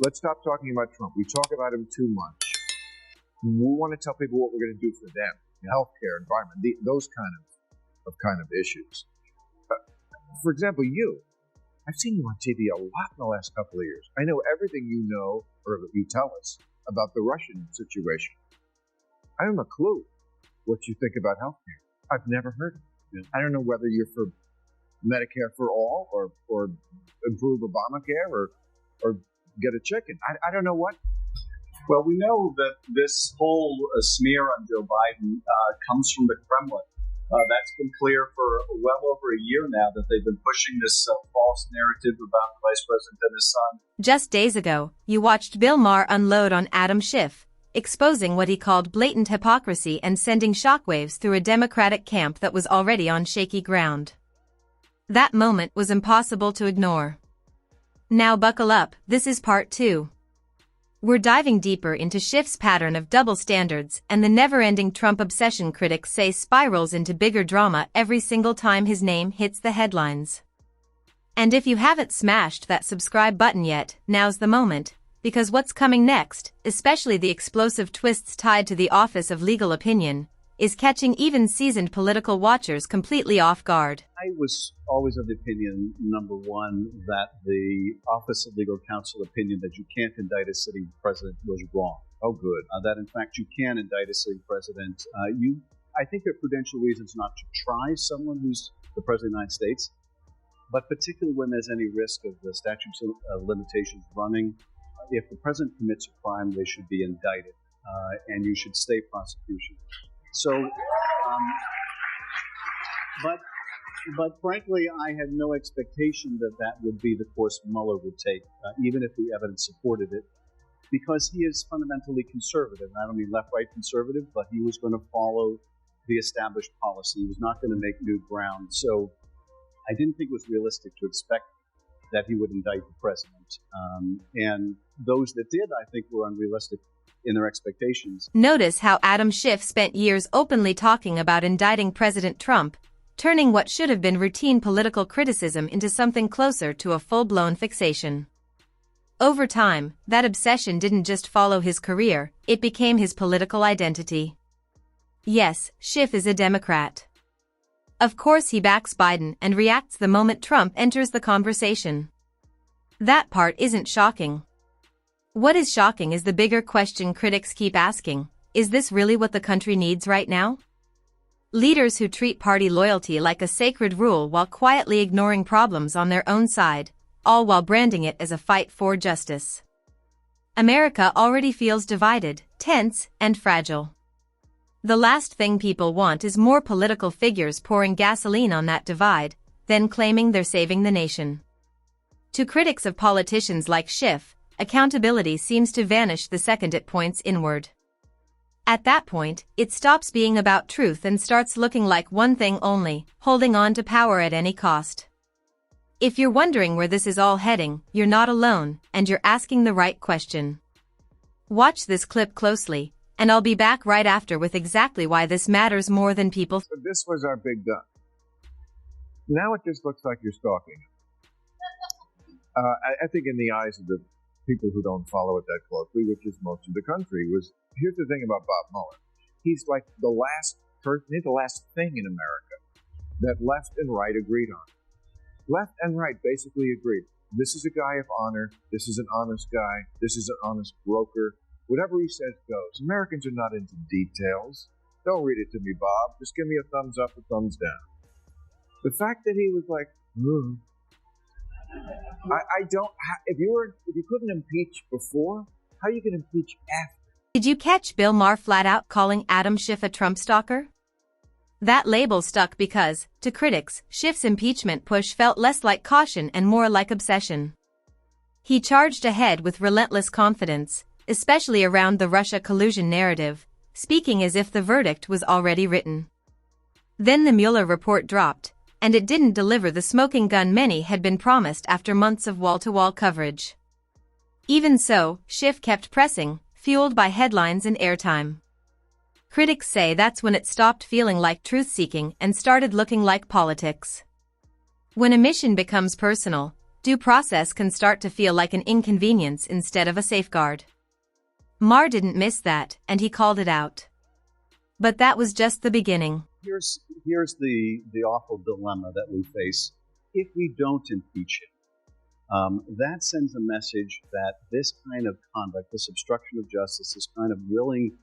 Let's stop talking about Trump. We talk about him too much. We want to tell people what we're going to do for them. Healthcare, environment, those kind of issues. For example, I've seen you on TV a lot in the last couple of years. I know everything you know or that you tell us about the Russian situation. I don't have a clue what you think about healthcare. I've never heard of it. I don't know whether you're for Medicare for all or improve Obamacare or get a chicken. I don't know what. Well, we know that this whole smear on Joe Biden comes from the Kremlin. That's been clear for well over a year now that they've been pushing this false narrative about the vice president and his son. Just days ago, you watched Bill Maher unload on Adam Schiff, exposing what he called blatant hypocrisy and sending shockwaves through a Democratic camp that was already on shaky ground. That moment was impossible to ignore. Now buckle up, this is part 2. We're diving deeper into Schiff's pattern of double standards and the never-ending Trump obsession critics say spirals into bigger drama every single time his name hits the headlines. And if you haven't smashed that subscribe button yet, now's the moment, because what's coming next, especially the explosive twists tied to the office of legal opinion, is catching even seasoned political watchers completely off guard. I was always of the opinion, number one, that the Office of Legal Counsel opinion that you can't indict a sitting president was wrong. Oh, good. That, in fact, you can indict a sitting president. I think there are prudential reasons not to try someone who's the President of the United States, but particularly when there's any risk of the statute of limitations running, if the president commits a crime, they should be indicted, and you should stay prosecution. So, but frankly, I had no expectation that that would be the course Mueller would take, even if the evidence supported it, because he is fundamentally conservative. And I don't mean left-right conservative, but he was going to follow the established policy. He was not going to make new ground. So I didn't think it was realistic to expect that he would indict the president. And those that did, I think, were unrealistic in their expectations. Notice how Adam Schiff spent years openly talking about indicting President Trump, turning what should have been routine political criticism into something closer to a full-blown fixation. Over time, that obsession didn't just follow his career, it became his political identity. Yes, Schiff is a Democrat. Of course he backs Biden and reacts the moment Trump enters the conversation. That part isn't shocking. What is shocking is the bigger question critics keep asking: is this really what the country needs right now? Leaders who treat party loyalty like a sacred rule while quietly ignoring problems on their own side, all while branding it as a fight for justice. America already feels divided, tense, and fragile. The last thing people want is more political figures pouring gasoline on that divide, then claiming they're saving the nation. To critics of politicians like Schiff, accountability seems to vanish the second it points inward. At that point, it stops being about truth and starts looking like one thing only: holding on to power at any cost. If you're wondering where this is all heading, you're not alone, and you're asking the right question. Watch this clip closely, and I'll be back right after with exactly why this matters more than people. So this was our big gun. Now it just looks like you're stalking. I think in the eyes of the people who don't follow it that closely, which is most of the country, here's the thing about Bob Mueller. He's like the last thing in America that left and right agreed on. Left and right basically agreed. This is a guy of honor. This is an honest guy. This is an honest broker. Whatever he says goes. Americans are not into details. Don't read it to me, Bob. Just give me a thumbs up or thumbs down. The fact that he was like, if you couldn't impeach before, how you can impeach after? Did you catch Bill Maher flat out calling Adam Schiff a Trump stalker? That label stuck because, to critics, Schiff's impeachment push felt less like caution and more like obsession. He charged ahead with relentless confidence, especially around the Russia collusion narrative, speaking as if the verdict was already written. Then the Mueller report dropped, and it didn't deliver the smoking gun many had been promised after months of wall-to-wall coverage. Even so, Schiff kept pressing, fueled by headlines and airtime. Critics say that's when it stopped feeling like truth-seeking and started looking like politics. When a mission becomes personal, due process can start to feel like an inconvenience instead of a safeguard. Maher didn't miss that, and he called it out. But that was just the beginning. Here's the awful dilemma that we face. If we don't impeach him, that sends a message that this kind of conduct, this obstruction of justice, this kind of willing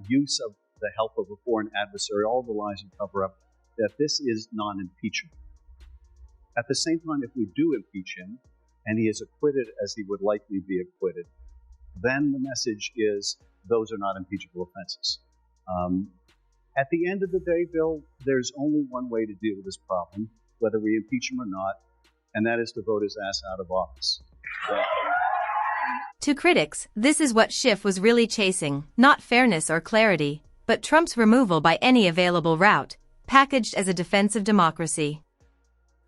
use of the help of a foreign adversary, all the lies and cover-up, that this is non-impeachable. At the same time, if we do impeach him, and he is acquitted as he would likely be acquitted, then the message is those are not impeachable offenses. At the end of the day, Bill, there's only one way to deal with this problem, whether we impeach him or not, and that is to vote his ass out of office. To critics, this is what Schiff was really chasing, not fairness or clarity, but Trump's removal by any available route, packaged as a defense of democracy.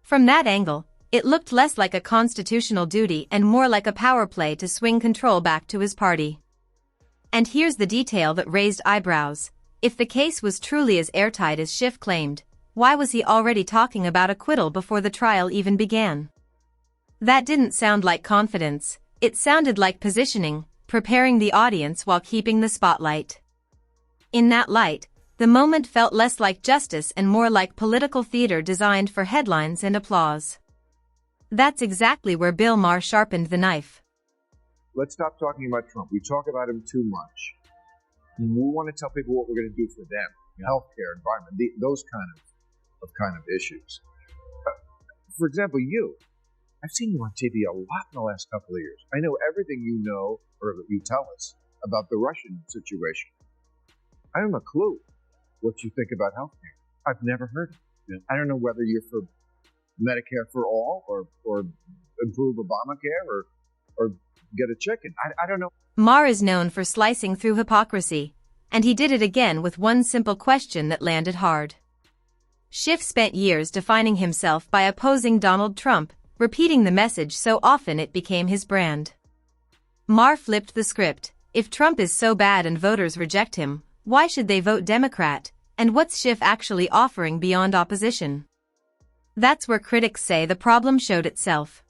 From that angle, it looked less like a constitutional duty and more like a power play to swing control back to his party. And here's the detail that raised eyebrows. If the case was truly as airtight as Schiff claimed, why was he already talking about acquittal before the trial even began? That didn't sound like confidence, it sounded like positioning, preparing the audience while keeping the spotlight. In that light, the moment felt less like justice and more like political theater designed for headlines and applause. That's exactly where Bill Maher sharpened the knife. Let's stop talking about Trump. We talk about him too much. We want to tell people what we're going to do for them. Healthcare, environment, those kind of issues. For example, I've seen you on TV a lot in the last couple of years. I know everything you know, or that you tell us, about the Russian situation. I don't have a clue what you think about healthcare. I've never heard it. I don't know whether you're for Medicare for all, or improve Obamacare, or get a chicken. I don't know. Maher is known for slicing through hypocrisy, and he did it again with one simple question that landed hard. Schiff spent years defining himself by opposing Donald Trump, repeating the message so often it became his brand. Maher flipped the script. If Trump is so bad and voters reject him, why should they vote Democrat? And what's Schiff actually offering beyond opposition? That's where critics say the problem showed itself.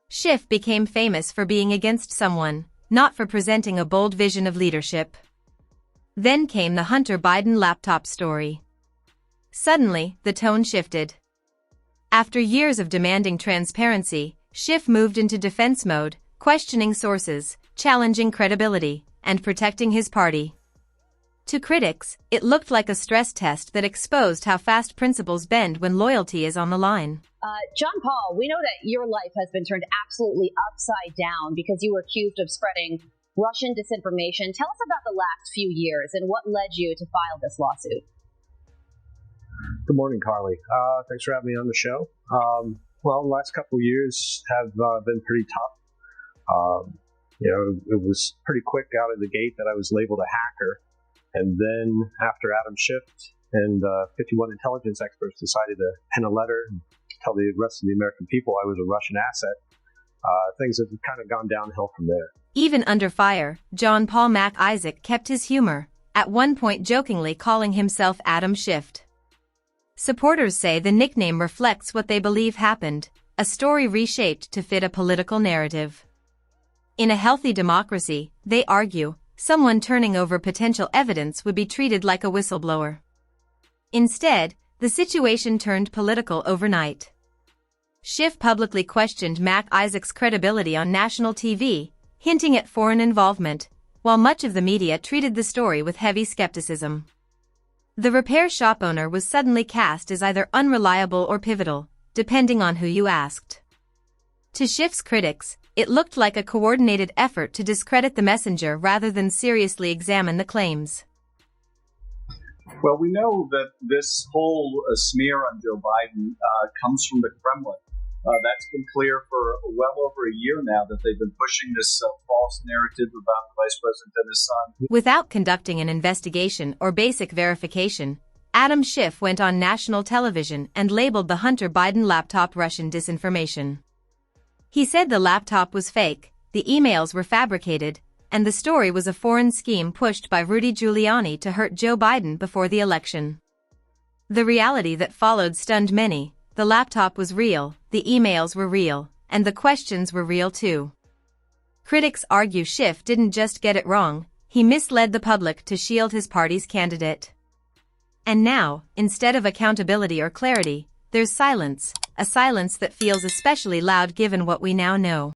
Schiff became famous for being against someone, not for presenting a bold vision of leadership. Then came the Hunter Biden laptop story. Suddenly, the tone shifted. After years of demanding transparency, Schiff moved into defense mode, questioning sources, challenging credibility, and protecting his party. To critics, it looked like a stress test that exposed how fast principles bend when loyalty is on the line. John Paul, we know that your life has been turned absolutely upside down because you were accused of spreading Russian disinformation. Tell us about the last few years and what led you to file this lawsuit. Good morning, Carly. Thanks for having me on the show. Well, the last couple of years have been pretty tough. It was pretty quick out of the gate that I was labeled a hacker. And then after Adam Schiff and 51 intelligence experts decided to pen a letter and tell the rest of the American people I was a Russian asset, things have kind of gone downhill from there. Even under fire, John Paul Mac Isaac kept his humor, at one point jokingly calling himself Adam Schiff. Supporters say the nickname reflects what they believe happened, a story reshaped to fit a political narrative. In a healthy democracy, they argue, someone turning over potential evidence would be treated like a whistleblower. Instead, the situation turned political overnight. Schiff publicly questioned Mac Isaac's credibility on national TV, hinting at foreign involvement, while much of the media treated the story with heavy skepticism. The repair shop owner was suddenly cast as either unreliable or pivotal, depending on who you asked. To Schiff's critics, it looked like a coordinated effort to discredit the messenger rather than seriously examine the claims. Well, we know that this whole smear on Joe Biden comes from the Kremlin. That's been clear for well over a year now that they've been pushing this false narrative about the vice president and his son. Without conducting an investigation or basic verification, Adam Schiff went on national television and labeled the Hunter Biden laptop Russian disinformation. He said the laptop was fake, the emails were fabricated, and the story was a foreign scheme pushed by Rudy Giuliani to hurt Joe Biden before the election. The reality that followed stunned many. The laptop was real, the emails were real, and the questions were real too. Critics argue Schiff didn't just get it wrong, he misled the public to shield his party's candidate. And now, instead of accountability or clarity, there's silence, a silence that feels especially loud given what we now know.